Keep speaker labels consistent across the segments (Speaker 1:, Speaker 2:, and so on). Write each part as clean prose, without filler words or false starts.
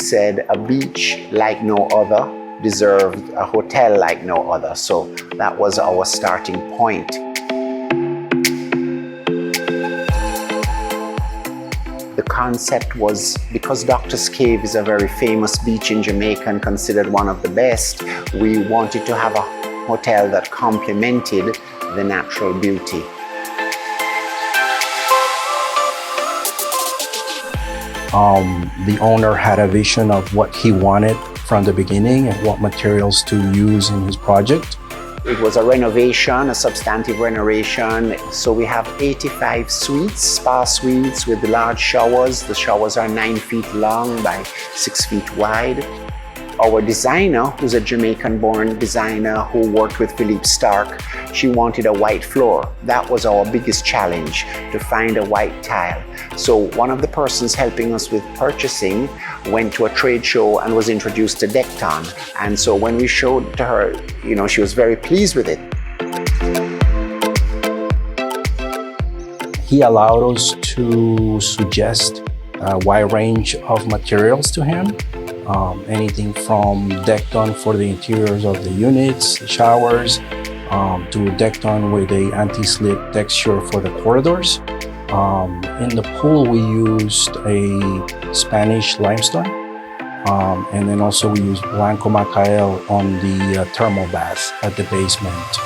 Speaker 1: said a beach like no other deserved a hotel like no other. So that was our starting point. The concept was, because Doctor's Cave is a very famous beach in Jamaica and considered one of the best, we wanted to have a hotel that complemented the natural beauty.
Speaker 2: The owner had a vision of what he wanted from the beginning and what materials to use in his project.
Speaker 1: It was a renovation, a substantive renovation. So we have 85 suites, spa suites with large showers. The showers are 9 feet long by 6 feet wide. Our designer, who's a Jamaican-born designer who worked with Philippe Starck, she wanted a white floor. That was our biggest challenge, to find a white tile. So one of the persons helping us with purchasing went to a trade show and was introduced to Dekton. And so when we showed it to her, she was very pleased with it.
Speaker 2: He allowed us to suggest a wide range of materials to him. Anything from Dekton for the interiors of the units, the showers, to Dekton with a anti-slip texture for the corridors. In the pool, we used a Spanish limestone, and then also we used blanco macael on the thermal bath at the basement.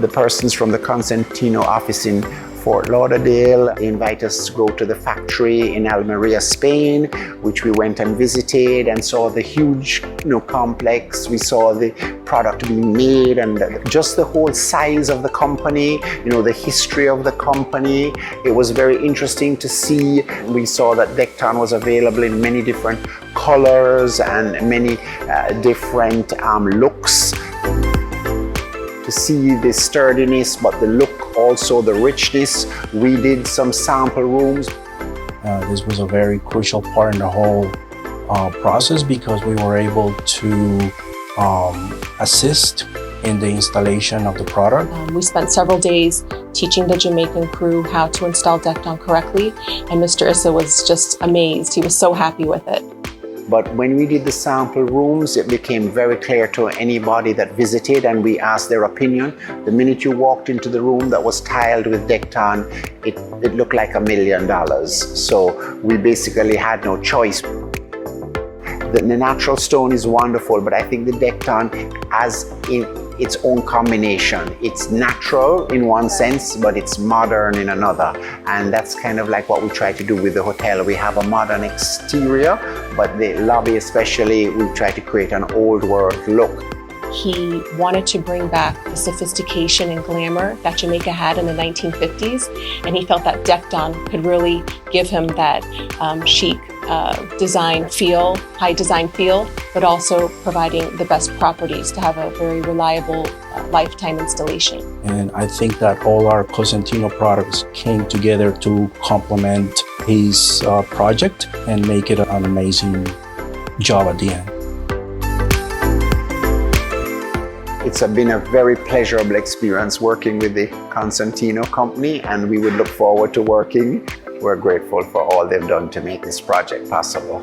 Speaker 1: The persons from the Cosentino office in Fort Lauderdale invite us to go to the factory in Almeria, Spain, which we went and visited and saw the huge complex. We saw the product being made and just the whole size of the company, the history of the company. It was very interesting to see. We saw that Dekton was available in many different colors and many different looks. To see the sturdiness, but the look, also the richness. We did some sample rooms.
Speaker 2: This was a very crucial part in the whole process because we were able to assist in the installation of the product.
Speaker 3: We spent several days teaching the Jamaican crew how to install Dekton correctly, and Mr. Issa was just amazed. He was so happy with it.
Speaker 1: But when we did the sample rooms, it became very clear to anybody that visited and we asked their opinion. The minute you walked into the room that was tiled with Dekton, it looked like $1 million. So we basically had no choice. The natural stone is wonderful, but I think the Dekton has its own combination. It's natural in one sense, but it's modern in another. And that's kind of like what we try to do with the hotel. We have a modern exterior, but the lobby especially, we try to create an old world look.
Speaker 3: He wanted to bring back the sophistication and glamour that Jamaica had in the 1950s, and he felt that Dekton could really give him that chic design feel, high design feel, but also providing the best properties to have a very reliable lifetime installation.
Speaker 2: And I think that all our Cosentino products came together to complement his project and make it an amazing job at the end.
Speaker 1: It's been a very pleasurable experience working with the Cosentino company, and we would look forward to working. We're grateful for all they've done to make this project possible.